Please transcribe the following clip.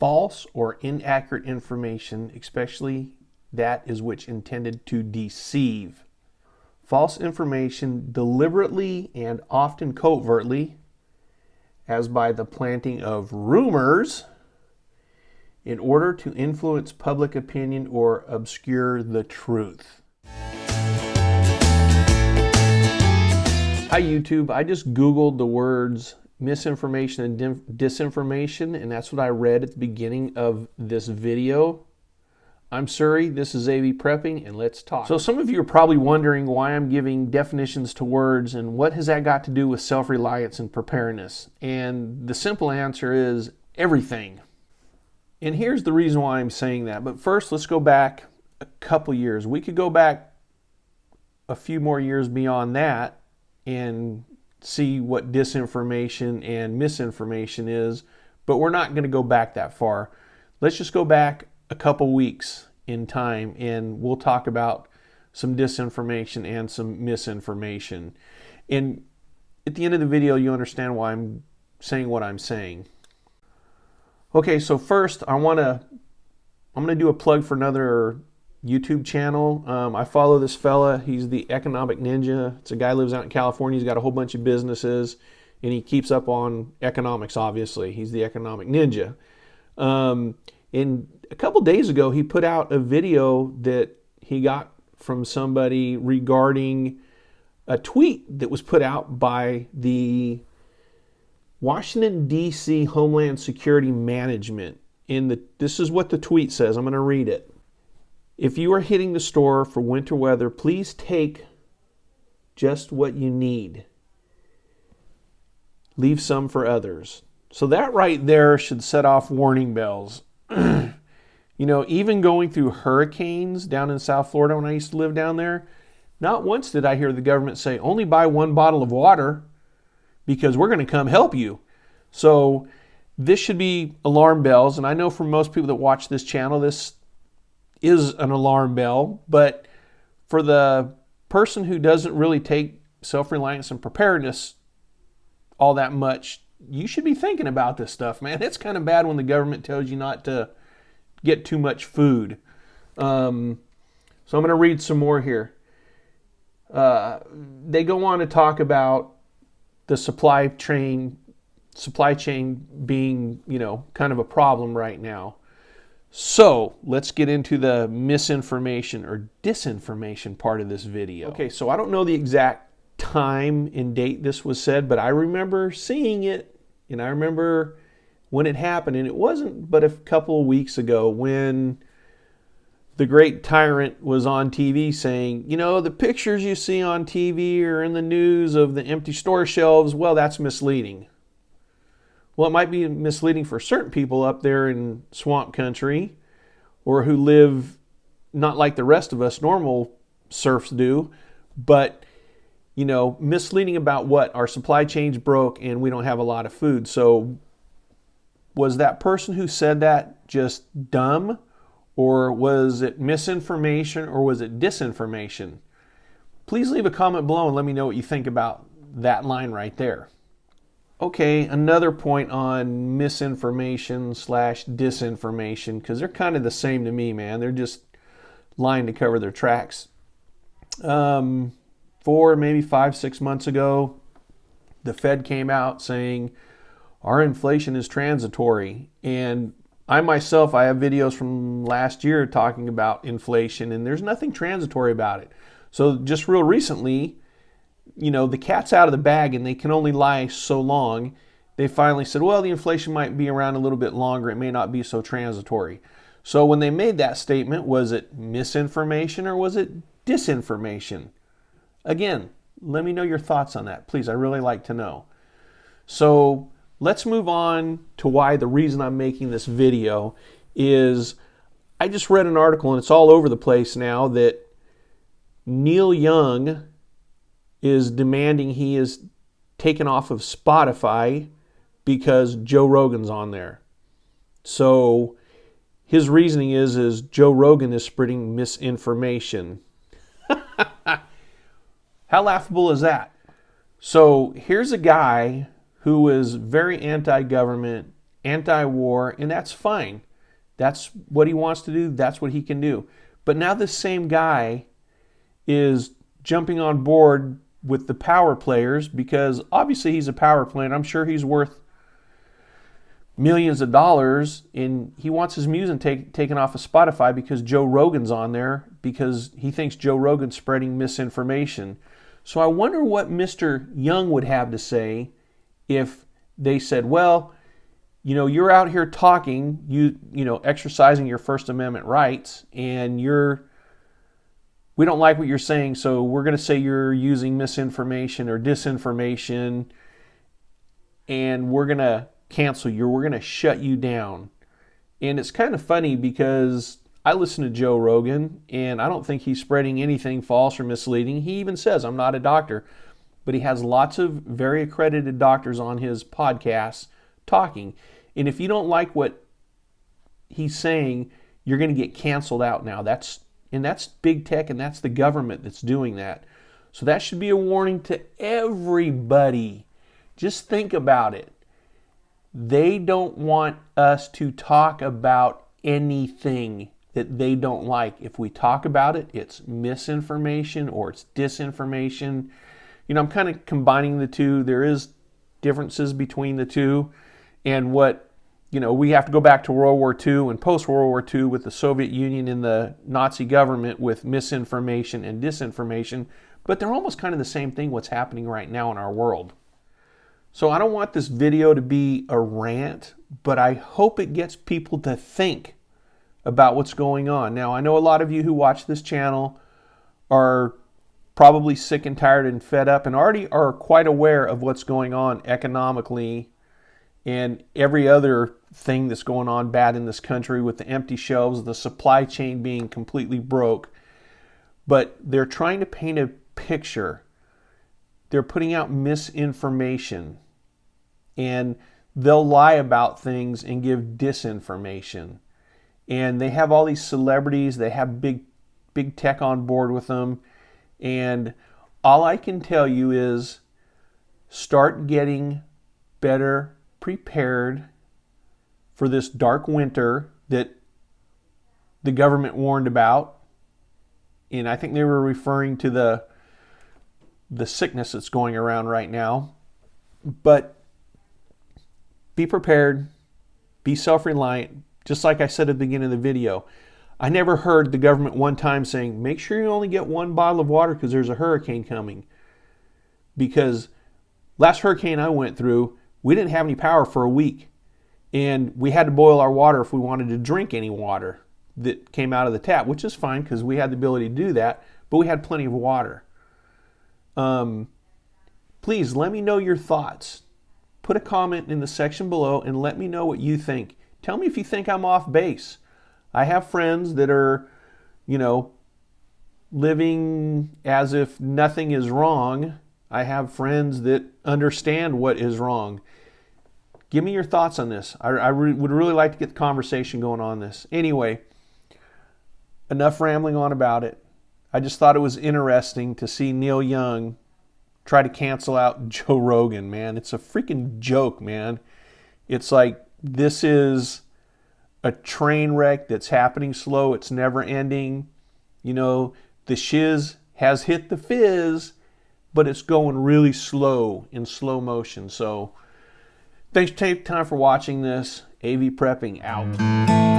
false or inaccurate information, especially that is which intended to deceive. False information deliberately and often covertly, as by the planting of rumors, in order to influence public opinion or obscure the truth. Hi YouTube, I just Googled the words misinformation and disinformation, and that's what I read at the beginning of this video. I'm Suri, this is AV Prepping, and let's talk. So some of you are probably wondering why I'm giving definitions to words and what has that got to do with self-reliance and preparedness? And the simple answer is everything. And here's the reason why I'm saying that. But first, let's go back a couple years. We could go back a few more years beyond that and see what disinformation and misinformation is, but we're not going to go back that far. Let's just go back a couple weeks in time and we'll talk about some disinformation and some misinformation. And at the end of the video, you understand why I'm saying what I'm saying. Okay, so first I'm going to do a plug for another YouTube channel. I follow this fella. He's the Economic Ninja. It's a guy who lives out in California. He's got a whole bunch of businesses and he keeps up on economics, obviously. He's the Economic Ninja. And a couple days ago, he put out a video that he got from somebody regarding a tweet that was put out by the Washington, D.C. Homeland Security Management. This is what the tweet says. I'm going to read it. If you are hitting the store for winter weather, please take just what you need. Leave some for others. So that right there should set off warning bells. You know, even going through hurricanes down in South Florida when I used to live down there, not once did I hear the government say, only buy one bottle of water because we're going to come help you. So this should be alarm bells. And I know for most people that watch this channel, this is an alarm bell, but for the person who doesn't really take self-reliance and preparedness all that much, you should be thinking about this stuff, man. It's kind of bad when the government tells you not to get too much food. So I'm going to read some more here. They go on to talk about the supply chain being, you know, kind of a problem right now. So let's get into the misinformation or disinformation part of this video. Okay, so I don't know the exact time and date this was said, but I remember seeing it, and I remember when it happened, and it wasn't but a couple of weeks ago when the great tyrant was on TV saying, you know, the pictures you see on TV or in the news of the empty store shelves, well, that's misleading. Well, it might be misleading for certain people up there in swamp country or who live not like the rest of us normal serfs do, but, you know, misleading about what? Our supply chains broke and we don't have a lot of food. So was that person who said that just dumb, or was it misinformation, or was it disinformation? Please leave a comment below and let me know what you think about that line right there. Okay, another point on misinformation / disinformation, because they're kind of the same to me, man. They're just lying to cover their tracks. 4, maybe 5, 6 months ago, the Fed came out saying our inflation is transitory. And I myself, I have videos from last year talking about inflation, and there's nothing transitory about it. So just real recently, you know, the cat's out of the bag and they can only lie so long. They finally said, well, the inflation might be around a little bit longer. It may not be so transitory. So when they made that statement, was it misinformation or was it disinformation? Again, let me know your thoughts on that. Please, I really like to know. So let's move on to why the reason I'm making this video is I just read an article, and it's all over the place now, that Neil Yong is demanding he is taken off of Spotify because Joe Rogan's on there. So his reasoning is Joe Rogan is spreading misinformation. How laughable is that? So here's a guy who is very anti-government, anti-war, and that's fine. That's what he wants to do. That's what he can do. But now this same guy is jumping on board with the power players because obviously he's a power player, and I'm sure he's worth millions of dollars, and he wants his music taken off of Spotify because Joe Rogan's on there because he thinks Joe Rogan's spreading misinformation. So I wonder what Mr. Young would have to say if they said, well, you know, you're out here talking, you know, exercising your First Amendment rights, and we don't like what you're saying, so we're going to say you're using misinformation or disinformation, and we're going to cancel you, we're going to shut you down. And it's kind of funny because I listen to Joe Rogan, and I don't think he's spreading anything false or misleading. He even says, I'm not a doctor, but he has lots of very accredited doctors on his podcasts talking. And if you don't like what he's saying, you're going to get canceled out now. That's big tech, and that's the government that's doing that. So that should be a warning to everybody. Just think about it. They don't want us to talk about anything that they don't like. If we talk about it, it's misinformation or it's disinformation. You know, I'm kind of combining the two. There is differences between the two. And what, you know, we have to go back to World War II and post-World War II with the Soviet Union and the Nazi government with misinformation and disinformation. But they're almost kind of the same thing, what's happening right now in our world. So I don't want this video to be a rant, but I hope it gets people to think about what's going on. Now, I know a lot of you who watch this channel are probably sick and tired and fed up and already are quite aware of what's going on economically and every other thing that's going on bad in this country with the empty shelves, the supply chain being completely broke. But they're trying to paint a picture. They're putting out misinformation, and they'll lie about things and give disinformation. And they have all these celebrities, they have big tech on board with them. And all I can tell you is start getting better prepared for this dark winter that the government warned about. And I think they were referring to the sickness that's going around right now. But be prepared, be self-reliant. Just like I said at the beginning of the video, I never heard the government one time saying, make sure you only get one bottle of water because there's a hurricane coming. Because last hurricane I went through, we didn't have any power for a week. And we had to boil our water if we wanted to drink any water that came out of the tap, which is fine because we had the ability to do that, but we had plenty of water. Please let me know your thoughts. Put a comment in the section below and let me know what you think. Tell me if you think I'm off base. I have friends that are, you know, living as if nothing is wrong. I have friends that understand what is wrong. Give me your thoughts on this. I would really like to get the conversation going on this. Anyway, enough rambling on about it. I just thought it was interesting to see Neil Yong try to cancel out Joe Rogan, man. It's a freaking joke, man. It's like this is a train wreck that's happening slow. It's never ending. You know, the shiz has hit the fizz, but it's going really slow in slow motion. So thanks for taking time for watching this. AV Prepping out.